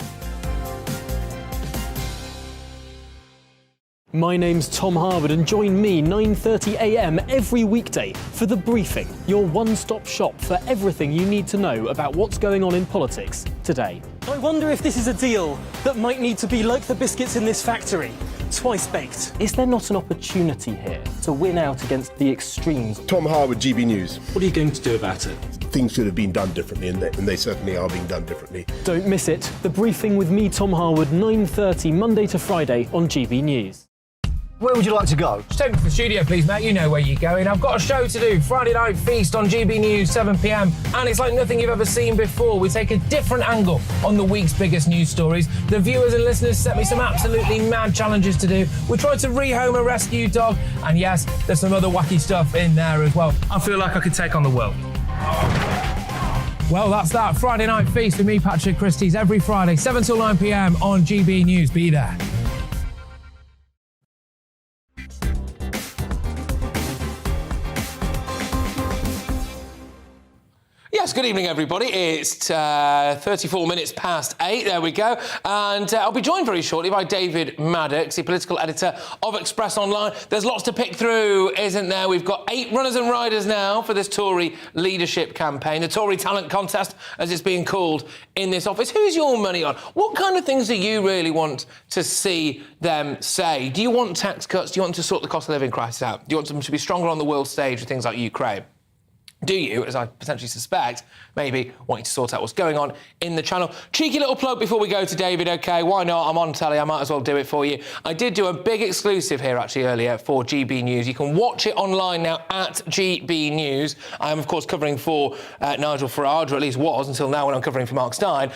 My name's Tom Harwood and join me 9:30 a.m. every weekday for The Briefing, your one-stop shop for everything you need to know about what's going on in politics today. I wonder if this is a deal that might need to be like the biscuits in this factory, twice baked. Is there not an opportunity here to win out against the extremes? Tom Harwood, GB News. What are you going to do about it? things should have been done differently, and they certainly are being done differently. Don't miss it. The Briefing with me, Tom Harwood, 9:30 Monday to Friday on GB News. Where would you like to go? Just take me to the studio, please, mate. You know where you're going. I've got a show to do. Friday Night Feast on GB News, 7 p.m. And it's like nothing you've ever seen before. We take a different angle on the week's biggest news stories. The viewers and listeners set me some absolutely mad challenges to do. We tried to rehome a rescue dog. And yes, there's some other wacky stuff in there as well. I feel like I could take on the world. Well, that's that. Friday Night Feast with me, Patrick Christie's, every Friday, 7 till 9 p.m. on GB News. Be there. Yes, good evening, everybody. It's 34 minutes past 8. There we go. And I'll be joined very shortly by David Maddox, the political editor of Express Online. There's lots to pick through, isn't there? We've got 8 runners and riders now for this Tory leadership campaign, the Tory talent contest, as it's being called in this office. Who's your money on? What kind of things do you really want to see them say? Do you want tax cuts? Do you want to sort the cost of living crisis out? Do you want them to be stronger on the world stage with things like Ukraine? Do you, as I potentially suspect, maybe wanting to sort out what's going on in the channel? Cheeky little plug before we go to David, OK? Why not? I'm on telly, I might as well do it for you. I did do a big exclusive here, actually, earlier for GB News. You can watch it online now at GB News. I am, of course, covering for Nigel Farage, or at least was until now when I'm covering for Mark Steyn.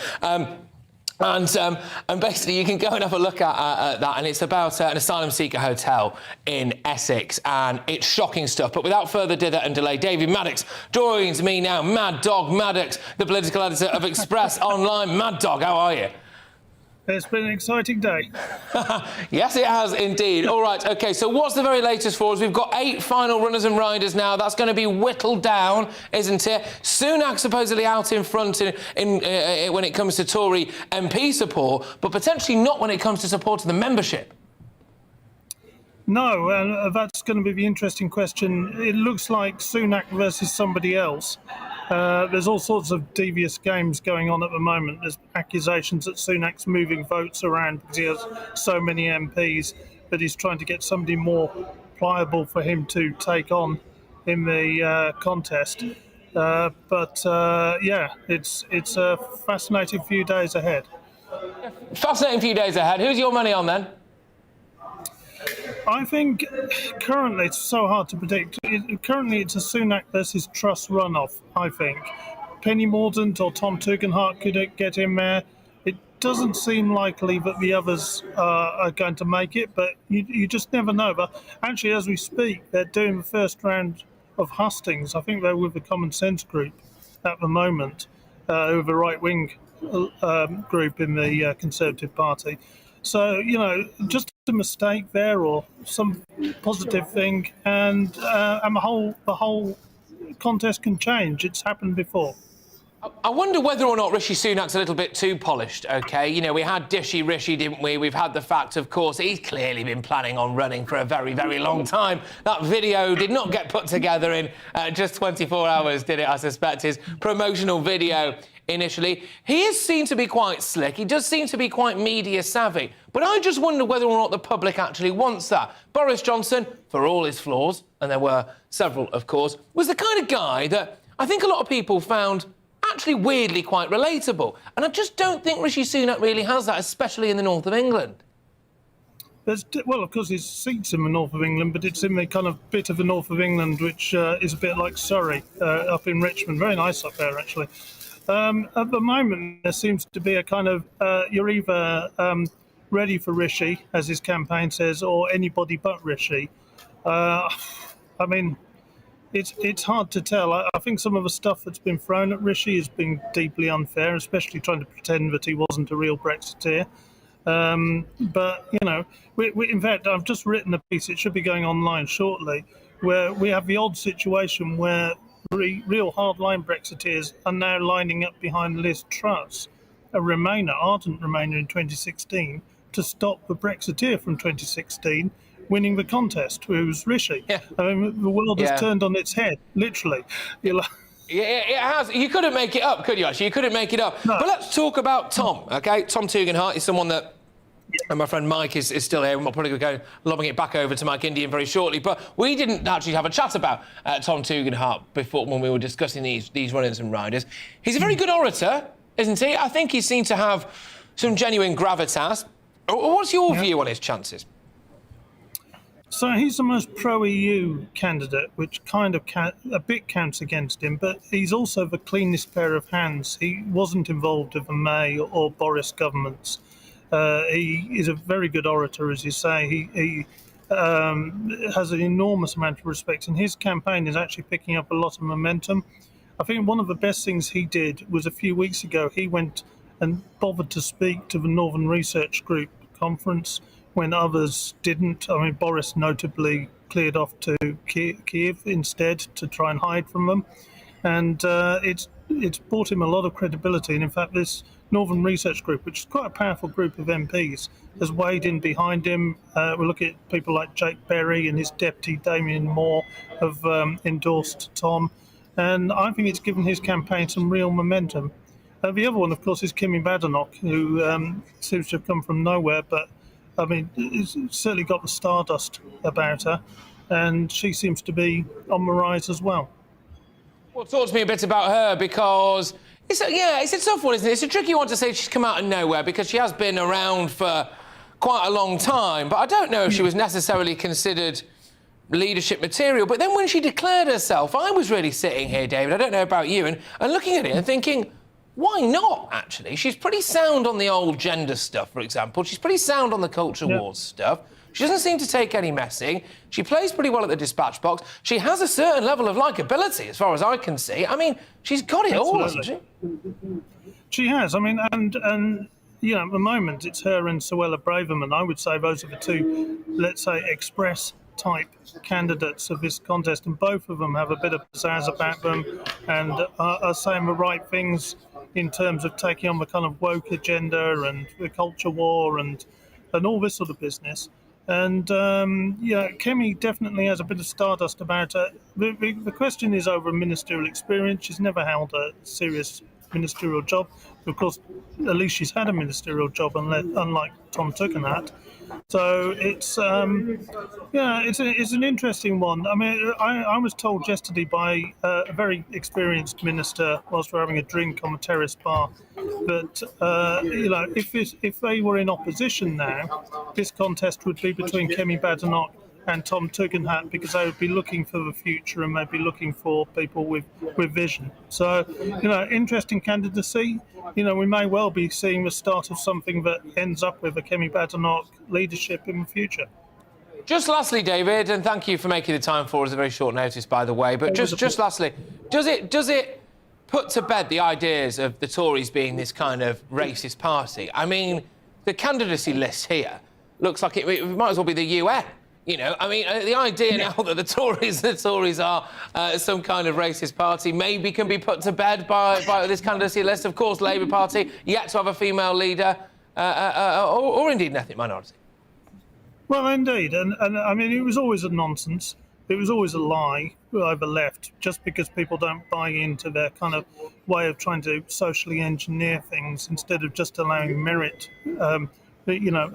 And basically, you can go and have a look at that, and it's about an asylum seeker hotel in Essex, and it's shocking stuff. But without further dither and delay, David Maddox joins me now. Mad Dog Maddox, the political editor of Express Online. Mad Dog, how are you? It's been an exciting day. Yes, it has indeed. All right, OK, so what's the very latest for us? We've got 8 final runners and riders now. That's going to be whittled down, isn't it? Sunak supposedly out in front when it comes to Tory MP support, but potentially not when it comes to support of the membership. No, and that's going to be the interesting question. It looks like Sunak versus somebody else. There's all sorts of devious games going on at the moment. There's accusations that Sunak's moving votes around because he has so many MPs that he's trying to get somebody more pliable for him to take on in the contest. Yeah, it's a fascinating few days ahead. Fascinating few days ahead. Who's your money on then? I think currently it's so hard to predict. Currently it's a Sunak versus Truss runoff, I think. Penny Mordaunt or Tom Tugendhat could get in there. It doesn't seem likely that the others are going to make it, but you just never know. But actually, as we speak, they're doing the first round of hustings. I think they're with the Common Sense group at the moment, who are the right-wing group in the Conservative Party. So, you know, just a mistake there or some positive thing, and the whole contest can change. It's happened before. I wonder whether or not Rishi Sunak's a little bit too polished, OK? You know, we had Dishy Rishi, didn't we? We've had the fact, of course, he's clearly been planning on running for a very, very long time. That video did not get put together in just 24 hours, did it? I suspect his promotional video initially. He is seen to be quite slick. He does seem to be quite media savvy. But I just wonder whether or not the public actually wants that. Boris Johnson, for all his flaws, and there were several, of course, was the kind of guy that I think a lot of people found actually weirdly quite relatable. And I just don't think Rishi Sunak really has that, especially in the north of England. Well, of course, his seat's in the north of England, but it's in the kind of bit of the north of England which is a bit like Surrey, up in Richmond. Very nice up there, actually. At the moment, there seems to be a kind of, you're either ready for Rishi, as his campaign says, or anybody but Rishi. I mean, it's hard to tell. I think some of the stuff that's been thrown at Rishi has been deeply unfair, especially trying to pretend that he wasn't a real Brexiteer. But, you know, in fact, I've just written a piece, it should be going online shortly, where we have the odd situation where real hardline Brexiteers are now lining up behind Liz Truss, a Remainer, ardent Remainer in 2016, to stop the Brexiteer from 2016 winning the contest, who was Rishi. Yeah. I mean, the world has turned on its head, literally. Yeah, it has. You couldn't make it up, could you, actually? You couldn't make it up. No. But let's talk about Tom, OK? Tom Tugendhat is someone that And my friend Mike is still here, and we'll probably go lobbing it back over to Mike Indian very shortly. But we didn't actually have a chat about Tom Tugendhat before when we were discussing these run-ins and riders. He's a very good orator, isn't he? I think he seemed to have some genuine gravitas. What's your view on his chances? So he's the most pro-EU candidate, which kind of a bit counts against him, but he's also the cleanest pair of hands. He wasn't involved with the May or Boris governments. He is a very good orator, as you say. He has an enormous amount of respect, and his campaign is actually picking up a lot of momentum. I think one of the best things he did was a few weeks ago, he went and bothered to speak to the Northern Research Group conference when others didn't. I mean, Boris notably cleared off to Kiev instead to try and hide from them. And it's brought him a lot of credibility. And in fact, this Northern Research Group, which is quite a powerful group of MPs, has weighed in behind him. We look at people like Jake Berry and his deputy Damien Moore have endorsed Tom. And I think it's given his campaign some real momentum. The other one, of course, is Kimi Badenoch, who seems to have come from nowhere, but I mean, it's certainly got the stardust about her, and she seems to be on the rise as well. Well, talk to me a bit about her, because it's a tough one, isn't it? It's a tricky one to say she's come out of nowhere, because she has been around for quite a long time, but I don't know if she was necessarily considered leadership material. But then when she declared herself, I was really sitting here, David, I don't know about you, and looking at it and thinking, why not, actually? She's pretty sound on the old gender stuff, for example. She's pretty sound on the culture wars stuff. She doesn't seem to take any messing. She plays pretty well at the dispatch box. She has a certain level of likeability, as far as I can see. I mean, she's got it all, hasn't she? She has. I mean, and you know, at the moment, it's her and Suella Braverman. I would say those are the two, let's say, express-type candidates of this contest, and both of them have a bit of pizzazz about them and are saying the right things in terms of taking on the kind of woke agenda and the culture war and all this sort of business. And, Kemi definitely has a bit of stardust about her. The question is over ministerial experience. She's never held a serious ministerial job. Of course, at least she's had a ministerial job, unlike Tom Tugendhat. So it's an interesting one. I mean, I was told yesterday by a very experienced minister whilst we were having a drink on the terrace bar that if they were in opposition now, this contest would be between Kemi Badenoch and Tom Tugendhat, because they would be looking for the future and they'd be looking for people with vision. So, interesting candidacy. We may well be seeing the start of something that ends up with a Kemi Badenoch leadership in the future. Just lastly, David, and thank you for making the time for us at very short notice, by the way, but just lastly, does it put to bed the ideas of the Tories being this kind of racist party? I mean, the candidacy list here looks like it might as well be the UN. The idea now that the Tories are some kind of racist party maybe can be put to bed by this candidacy list. Of course, Labour Party yet to have a female leader, or indeed an ethnic minority. Well, indeed, and I mean, it was always a nonsense. It was always a lie by the left, just because people don't buy into their kind of way of trying to socially engineer things instead of just allowing merit. A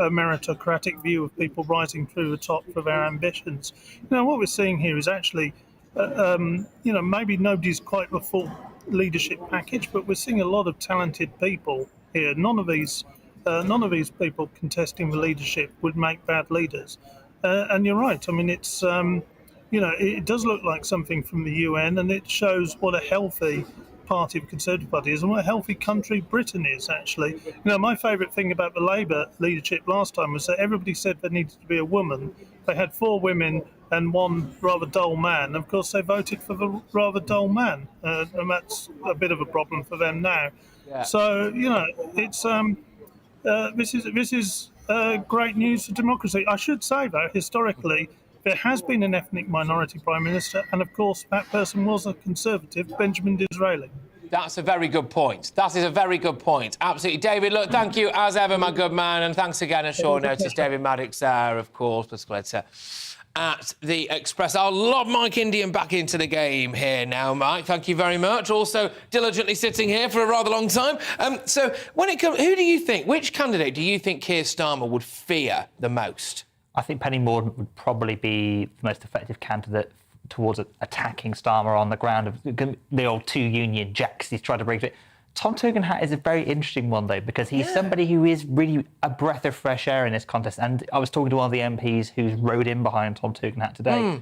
meritocratic view of people rising through the top for their ambitions. What we're seeing here is actually, maybe nobody's quite the full leadership package, but we're seeing a lot of talented people here. None of these people contesting the leadership would make bad leaders. And you're right. I mean, it's, it does look like something from the UN, and it shows what a healthy party, the Conservative Party, is, and what a healthy country Britain is, actually. My favourite thing about the Labour leadership last time was that everybody said there needed to be a woman. They had 4 women and 1 rather dull man. Of course, they voted for the rather dull man, and that's a bit of a problem for them now. Yeah. So, it's this is great news for democracy. I should say, though, historically, there has been an ethnic minority Prime Minister, and of course that person was a Conservative, Benjamin Disraeli. That's a very good point. That is a very good point. Absolutely. David, look, thank you as ever, my good man, and thanks again at short notice, David Maddox there, of course, political editor at the Express. I'll lob Mike Indian back into the game here now, Mike. Thank you very much. Also diligently sitting here for a rather long time. So when it comes, which candidate do you think Keir Starmer would fear the most? I think Penny Mordaunt would probably be the most effective candidate towards attacking Starmer on the ground of the old two Union Jacks he's tried to bring to it. Tom Tugendhat is a very interesting one, though, because he's somebody who is really a breath of fresh air in this contest. And I was talking to one of the MPs who's rode in behind Tom Tugendhat today,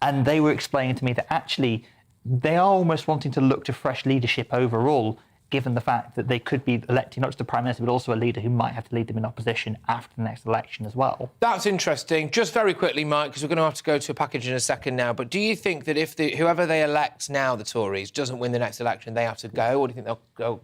and they were explaining to me that actually they are almost wanting to look to fresh leadership overall, given the fact that they could be electing not just a Prime Minister, but also a leader who might have to lead them in opposition after the next election as well. That's interesting. Just very quickly, Mike, because we're going to have to go to a package in a second now, but do you think that if whoever they elect now, the Tories, doesn't win the next election, they have to go, or do you think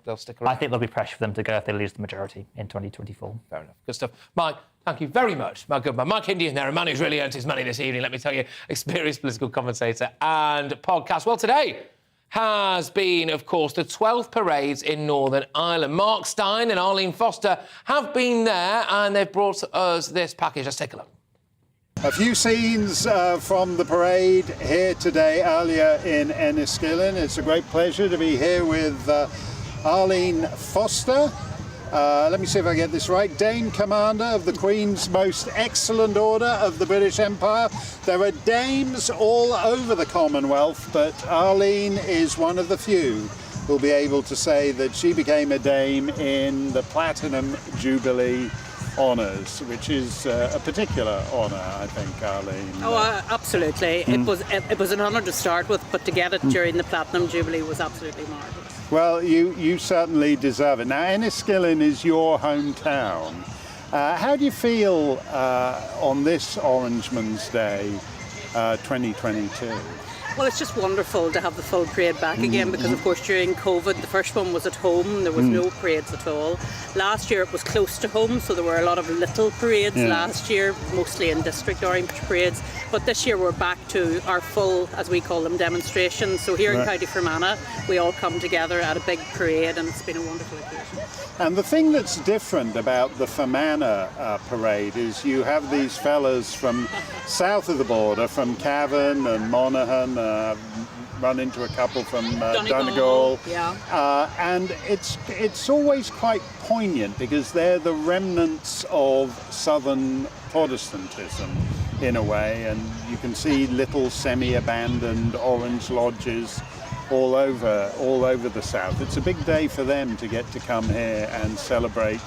they'll stick around? I think there'll be pressure for them to go if they lose the majority in 2024. Fair enough. Good stuff. Mike, thank you very much. My good man. Mike Indian there, a man who's really earned his money this evening, let me tell you, experienced political commentator and podcast. Well, today has been, of course, the 12th parades in Northern Ireland. Mark Steyn and Arlene Foster have been there and they've brought us this package. Let's take a look. A few scenes from the parade here today, earlier in Enniskillen. It's a great pleasure to be here with Arlene Foster. Let me see if I get this right. Dame Commander of the Queen's Most Excellent Order of the British Empire. There are dames all over the Commonwealth, but Arlene is one of the few who'll be able to say that she became a dame in the Platinum Jubilee honours, which is a particular honour, I think, Arlene. Oh, absolutely. It was an honour to start with, but to get it during the Platinum Jubilee was absolutely marvellous. Well, you certainly deserve it. Now, Enniskillen is your hometown. How do you feel on this Orangeman's Day 2022? Well, it's just wonderful to have the full parade back again because, of course, during COVID, the first one was at home. There was no parades at all. Last year, it was close to home, so there were a lot of little parades last year, mostly in district orange parades. But this year, we're back to our full, as we call them, demonstrations. So here in County Fermanagh, we all come together at a big parade, and it's been a wonderful occasion. And the thing that's different about the Fermanagh parade is you have these fellas from south of the border, from Cavan and Monaghan, run into a couple from Donegal. And it's always quite poignant because they're the remnants of southern Protestantism in a way, and you can see little semi-abandoned orange lodges all over the south. It's a big day for them to get to come here and celebrate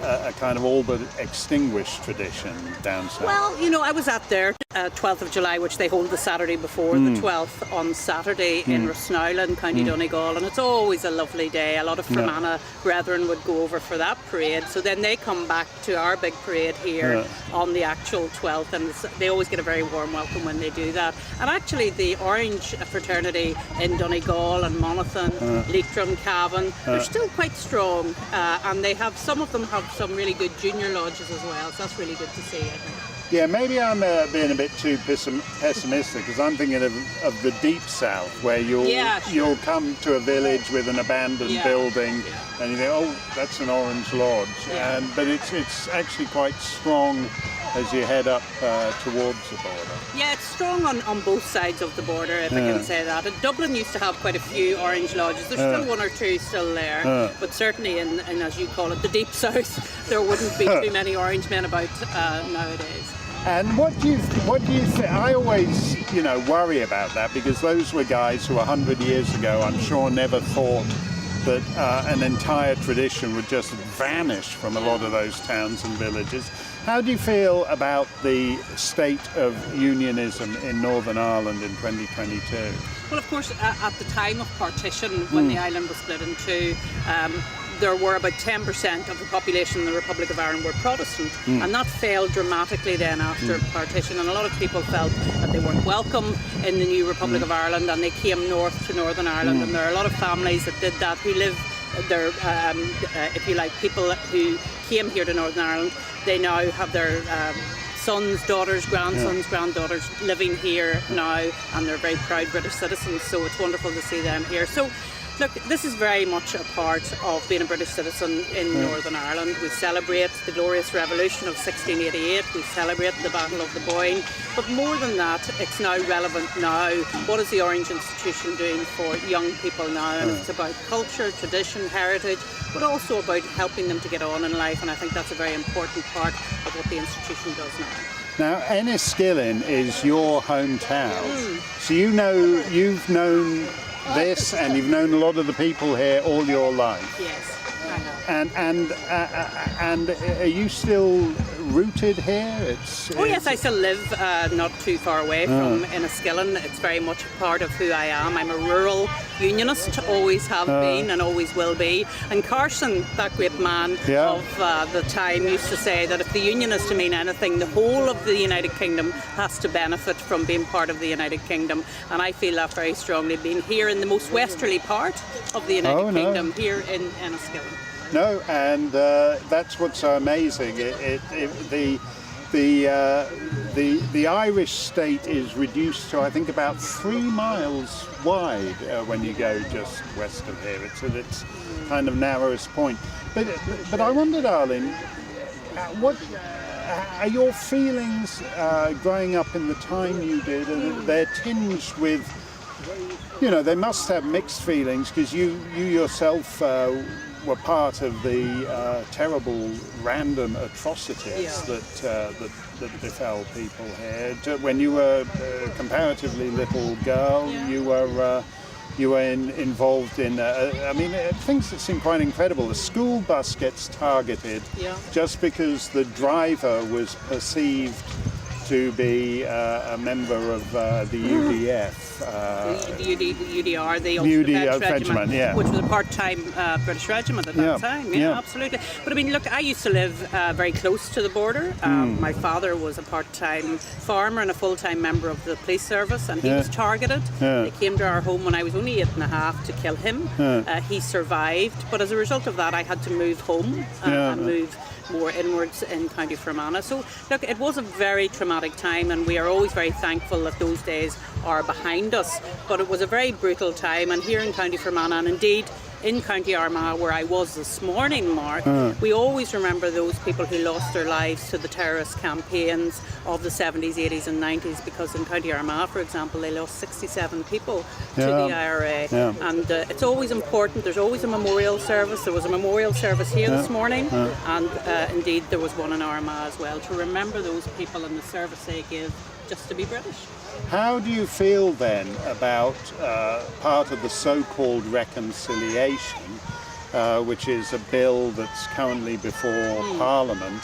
a kind of all but extinguished tradition down south. Well, you know, I was at their 12th of July, which they hold the Saturday before the 12th on Saturday in Rossnowlan, County Donegal, and it's always a lovely day. A lot of Fermanagh brethren would go over for that parade, so then they come back to our big parade here on the actual 12th, and they always get a very warm welcome when they do that. And actually the Orange fraternity in Donegal and Monaghan, Leitrim, Cavan, they're still quite strong, and they have, some of them have some really good junior lodges as well, so that's really good to see, I think. Yeah, maybe I'm being a bit too pessimistic because I'm thinking of the deep south where you'll come to a village with an abandoned building and you think, oh, that's an orange lodge. But it's actually quite strong as you head up towards the border. Yeah, it's strong on both sides of the border, if I can say that. And Dublin used to have quite a few orange lodges. There's still one or two still there, but certainly in, as you call it, the deep south, there wouldn't be too many orange men about nowadays. And what do you think? I always, worry about that because those were guys who 100 years ago, I'm sure, never thought that an entire tradition would just vanish from a lot of those towns and villages. How do you feel about the state of unionism in Northern Ireland in 2022? Well, of course, at the time of partition, when the island was split in two, there were about 10% of the population in the Republic of Ireland were Protestant, and that fell dramatically then after partition, and a lot of people felt that they weren't welcome in the new Republic of Ireland, and they came north to Northern Ireland, and there are a lot of families that did that, who live there, if you like, people who came here to Northern Ireland, they now have their sons, daughters, grandsons, granddaughters living here now, and they're very proud British citizens, so it's wonderful to see them here. So Look, this is very much a part of being a British citizen in Northern Ireland. We celebrate the glorious revolution of 1688. We celebrate the Battle of the Boyne. But more than that, it's now relevant now. What is the Orange Institution doing for young people now? And it's about culture, tradition, heritage, but also about helping them to get on in life. And I think that's a very important part of what the institution does now. Now, Enniskillen is your hometown, so you've known this, and you've known a lot of the people here all your life. Yes, I know. And are you still rooted here? Yes, I still live not too far away from Enniskillen. It's very much a part of who I am. I'm a rural unionist, always have been and always will be. And Carson, that great man of the time, used to say that if the union is to mean anything, the whole of the United Kingdom has to benefit from being part of the United Kingdom. And I feel that very strongly, being here in the most westerly part of the United Kingdom, here in Enniskillen. No, and that's what's so amazing. The Irish state is reduced to, I think, about 3 miles wide when you go just west of here. It's at its kind of narrowest point. But I wondered, Arlene, what are your feelings growing up in the time you did? And they're tinged with, they must have mixed feelings, because you yourself were part of the terrible random atrocities that befell people here. When you were a comparatively little girl, you were involved in, things that seem quite incredible. The school bus gets targeted just because the driver was perceived to be a member of the UDF. The UDR, the Ulster Defence Regiment, which was a part-time British regiment at that time. Yeah, absolutely. But I mean, look, I used to live very close to the border. My father was a part-time farmer and a full-time member of the police service, and he was targeted. They came to our home when I was only 8.5 to kill him. He survived, but as a result of that, I had to move home and move more inwards in County Fermanagh. So look, it was a very traumatic time, and we are always very thankful that those days are behind us. But it was a very brutal time, and here in County Fermanagh, and indeed in County Armagh, where I was this morning, Mark, we always remember those people who lost their lives to the terrorist campaigns of the 70s, 80s and 90s, because in County Armagh, for example, they lost 67 people to the IRA. And it's always important. There's always a memorial service. There was a memorial service here this morning, and indeed there was one in Armagh as well, to remember those people and the service they give just to be British. How do you feel then about part of the so-called reconciliation, which is a bill that's currently before Parliament,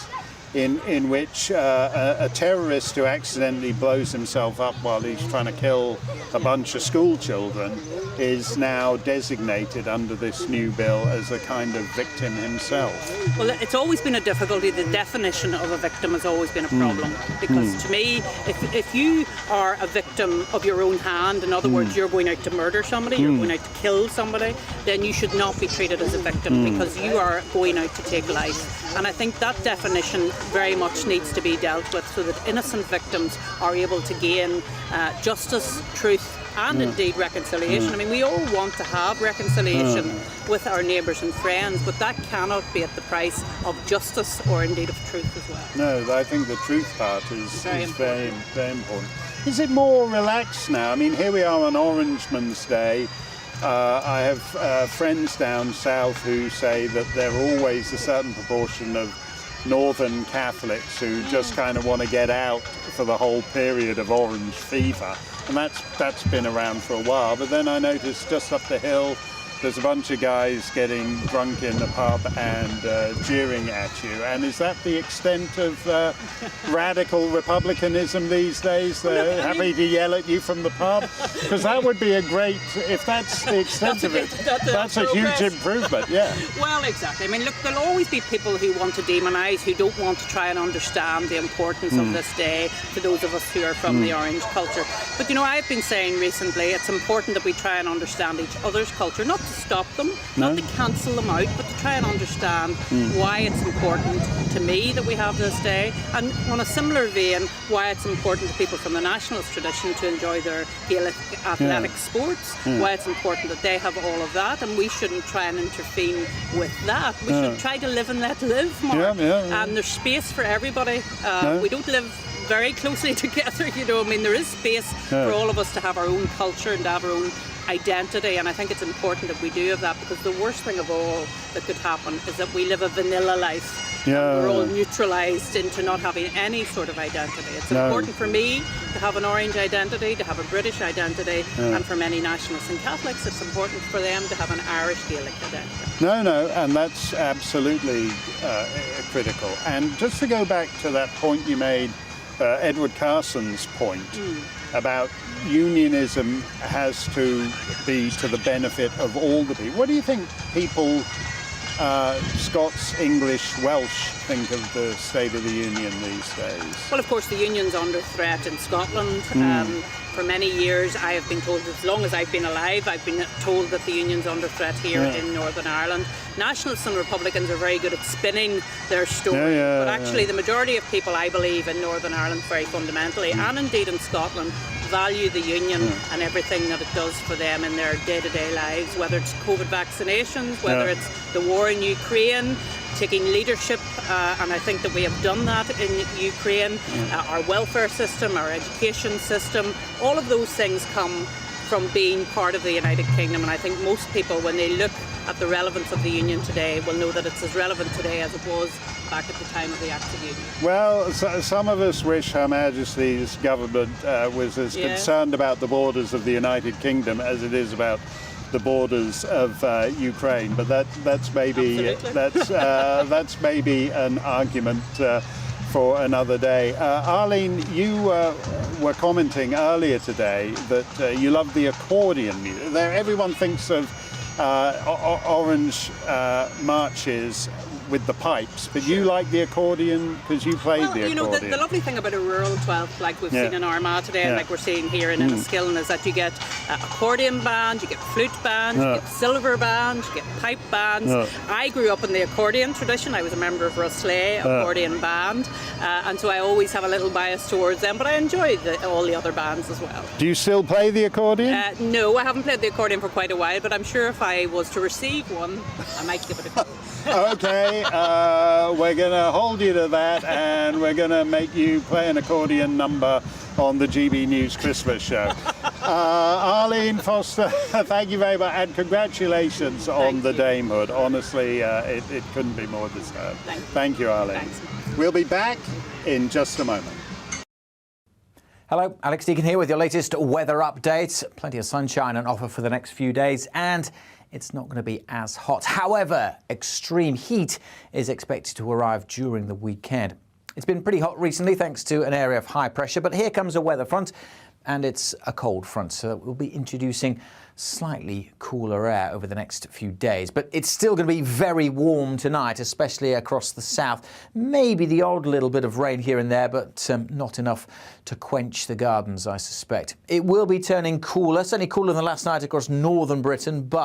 in which a terrorist who accidentally blows himself up while he's trying to kill a bunch of school children is now designated under this new bill as a kind of victim himself? Well, it's always been a difficulty. The definition of a victim has always been a problem, because to me, if you are a victim of your own hand, in other words, you're going out to murder somebody, you're going out to kill somebody, then you should not be treated as a victim, because you are going out to take life. And I think that definition very much needs to be dealt with, so that innocent victims are able to gain justice, truth, and indeed reconciliation. I mean, we all want to have reconciliation with our neighbours and friends, but that cannot be at the price of justice or indeed of truth as well. No, I think the truth part is very, very important. Is it more relaxed now? I mean, here we are on Orangeman's Day. I have friends down south who say that there are always a certain proportion of Northern Catholics who just kind of want to get out for the whole period of orange fever, and that's been around for a while. But then I noticed just up the hill there's a bunch of guys getting drunk in the pub and jeering at you. And is that the extent of radical republicanism these days? They're happy to yell at you from the pub? Because that would be a great, if that's the extent of it, that's a huge improvement, yeah. Well, exactly. I mean, look, there'll always be people who want to demonise, who don't want to try and understand the importance of this day to those of us who are from the orange culture. But, you know, I've been saying recently it's important that we try and understand each other's culture, not to stop them, No. not to cancel them out, but to try and understand why it's important to me that we have this day, and on a similar vein, why it's important to people from the nationalist tradition to enjoy their Gaelic athletic sports, why it's important that they have all of that, and we shouldn't try and intervene with that. We should try to live and let live, Mark. And there's space for everybody. We don't live very closely together, you know. I mean, there is space for all of us to have our own culture and to have our own identity, and I think it's important that we do have that, because the worst thing of all that could happen is that we live a vanilla life. We're all neutralised into not having any sort of identity. It's important for me to have an orange identity, to have a British identity, and for many nationalists and Catholics, it's important for them to have an Irish Gaelic identity. No, and that's absolutely critical. And just to go back to that point you made, Edward Carson's point about unionism has to be to the benefit of all the people. What do you think people, Scots, English, Welsh, think of the State of the Union these days? Well, of course, the Union's under threat in Scotland. For many years, I have been told, as long as I've been alive, I've been told that the Union's under threat here in Northern Ireland. Nationalists and Republicans are very good at spinning their story, but actually the majority of people, I believe, in Northern Ireland very fundamentally, and indeed in Scotland, value the Union and everything that it does for them in their day-to-day lives, whether it's COVID vaccinations, whether it's the war in Ukraine, taking leadership, and I think that we have done that in Ukraine, our welfare system, our education system, all of those things come from being part of the United Kingdom, and I think most people, when they look at the relevance of the Union today, will know that it's as relevant today as it was back at the time of the Act of Union. Well, some of us wish Her Majesty's government was as concerned about the borders of the United Kingdom as it is about the borders of Ukraine, but that's maybe that's maybe an argument for another day. Arlene, you were commenting earlier today that you love the accordion music. Everyone thinks of orange marches with the pipes, but you like the accordion because you played the accordion. You know, the lovely thing about a rural 12th, like we've seen in Armagh today, and like we're seeing here in Enniskillen, is that you get accordion band, you get flute band, you get silver band, you get pipe bands. I grew up in the accordion tradition. I was a member of Rusley accordion band, and so I always have a little bias towards them, but I enjoy all the other bands as well. Do you still play the accordion? No, I haven't played the accordion for quite a while, but I'm sure if I was to receive one, I might give it a go. Okay, we're going to hold you to that, and we're going to make you play an accordion number on the GB News Christmas show. Arlene Foster, thank you very much, and congratulations on the damehood. Honestly, it couldn't be more deserved. Thank you, Arlene. Thanks. We'll be back in just a moment. Hello, Alex Deacon here with your latest weather update. Plenty of sunshine on offer for the next few days, and it's not going to be as hot. However, extreme heat is expected to arrive during the weekend. It's been pretty hot recently thanks to an area of high pressure, but here comes a weather front, and it's a cold front, so we'll be introducing slightly cooler air over the next few days. But it's still going to be very warm tonight, especially across the south. Maybe the odd little bit of rain here and there, but not enough to quench the gardens, I suspect. It will be turning cooler, certainly cooler than last night across northern Britain, but